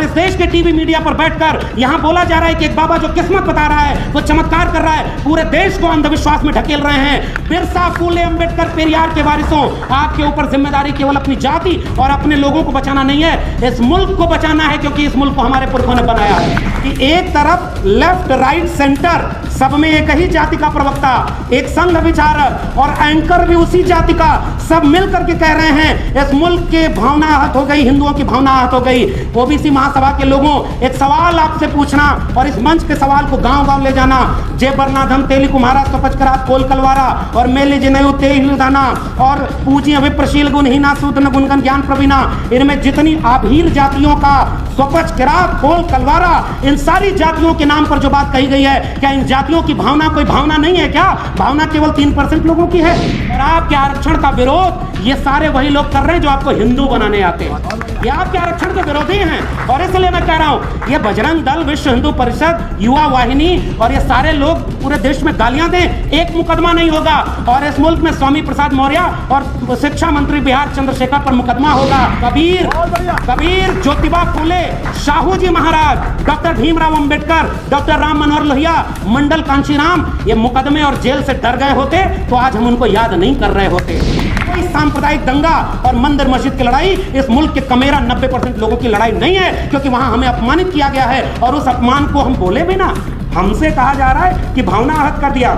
और इस देश के टीवी मीडिया पर बैठकर यहां बोला जा रहा है कि एक बाबा जो किस्मत बता रहा है, वो चमत्कार कर रहा है, पूरे देश को अंधविश्वास में ढकेल रहे हैं। बिरसा, फूले, अंबेडकर, पेरियार के वारिसों, आपके ऊपर जिम्मेदारी केवल अपनी जाति और अपने लोगों को बचाना नहीं है, इस मुल्क को बचाना है, क्योंकि इस मुल्क को हमारे पुरखों ने बनाया है कि एक तरफ लेफ्ट, राइट, सेंटर, सब में एक ही जाति का प्रवक्ता, एक संघ विचारक और एंकर भी उसी जाति का, सब मिलकर के कह रहे हैं इस मुल्क के भावना आहत हो गई, हिंदुओं की भावना आहत हो गई। ओबीसी महासभा के लोगों, एक सवाल आपसे पूछना और इस मंच के सवाल को गांव-गांव ले जाना। जय बरनाधम तेली कुम्हारा स्वपचकरात कोल कलवारा और मेले जिनयु तेहिलदाना और पूजी अभिप्रशील गुणहीना सूदन गुणगन ज्ञान प्रवीणा, इनमें जितनी आभीर जातियों का स्वपचकरात कोल कलवारा, इन सारी जातियों के नाम पर जो बात कही गई है, क्या इन जातियों की भावना कोई भावना नहीं है क्या? भावना केवल 3% लोगों की है। और आपके आरक्षण का विरोध ये सारे वही लोग कर रहे हैं जो आपको हिंदू बनाने आते हैं। ये आपके आरक्षण के विरोधी हैं और इसलिए मैं कह रहा हूं, ये बजरंग दल, विश्व हिंदू परिषद, युवा वाहिनी और ये सारे लोग पूरे देश में गालियां दें, एक मुकदमा नहीं होगा। और इस मुल्क में स्वामी प्रसाद मौर्य और शिक्षा मंत्री बिहार चंद्रशेखर पर मुकदमा होगा। कबीर, ज्योतिबा फूले, शाहू जी महाराज, डॉक्टर भीमराव अंबेडकर, डॉक्टर राम मनोहर लोहिया, मंडल कांशीराम, ये मुकदमे और जेल से डर गए होते तो आज हम उनको याद नहीं कर रहे होते। कोई सांप्रदायिक दंगा और मंदिर मस्जिद की लड़ाई इस मुल्क के कमेरा 90% लोगों की लड़ाई नहीं है, क्योंकि वहां हमें अपमानित किया गया है और उस अपमान को हम बोले भी ना। हमसे कहा जा रहा है कि भावना आहत कर दिया।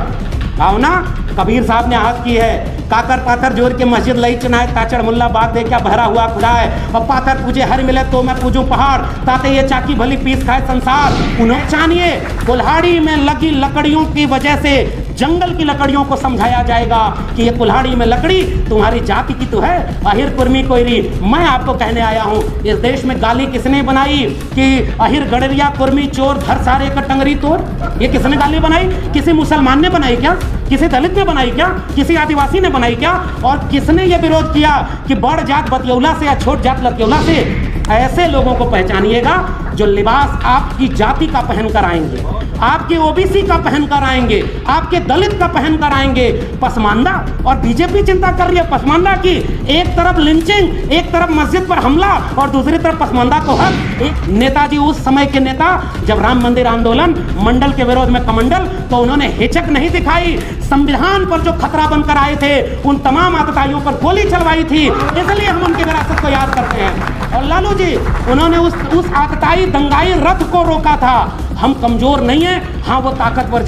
भावना कबीर साहब ने आहत की है। काकर पाथर जोर के मस्जिद लई चुनाए ताचड़ मुल्ला बाग दे क्या भरा हुआ खुदा है, और पाथर पूजे हर मिले तो मैं पूजू पहाड़, ताते ये चाकी भली पीस खाए संसार। उन्हें जानिए, कुल्हाड़ी में लगी लकड़ियों की वजह से जंगल की लकड़ियों को समझाया जाएगा कि ये कुल्हाड़ी में लकड़ी तुम्हारी जाति की तो है, अहिर कुर्मी कोयरी। मैं आपको कहने आया हूँ, इस देश में गाली किसने बनाई कि अहिर गडरिया कुर्मी चोर धर सारे का टंगरी तोड़? ये किसने गाली बनाई? किसी मुसलमान ने बनाई क्या? किसी दलित ने बनाई क्या? किसी आदिवासी ने बनाई क्या? और किसने ये विरोध किया कि बड़ जात बतियौला से या छोट जात लतियौला से? ऐसे लोगों को पहचानिएगा जो लिबास आपकी जाति का पहन कर आएंगे, आपके ओबीसी का पहन कर आएंगे, आपके दलित का पहन कर आएंगे। पसमानदा, और बीजेपी चिंता कर रही है पसमानदा की। एक तरफ लिंचिंग, एक तरफ मस्जिद पर हमला और दूसरी तरफ पसमानदा को हक। एक नेताजी, उस समय के नेता, जब राम मंदिर आंदोलन, मंडल के विरोध में कमंडल, तो उन्होंने हिचक नहीं दिखाई। संविधान पर जो खतरा बनकर आए थे उन तमाम आतताइयों पर गोली चलवाई थी, इसलिए हम उनकी विरासत को याद करते हैं। और लालू जी, उन्होंने उस आतताई दंगाई रथ को रोका था। हम कमजोर नहीं है, हाँ वो ताकतवर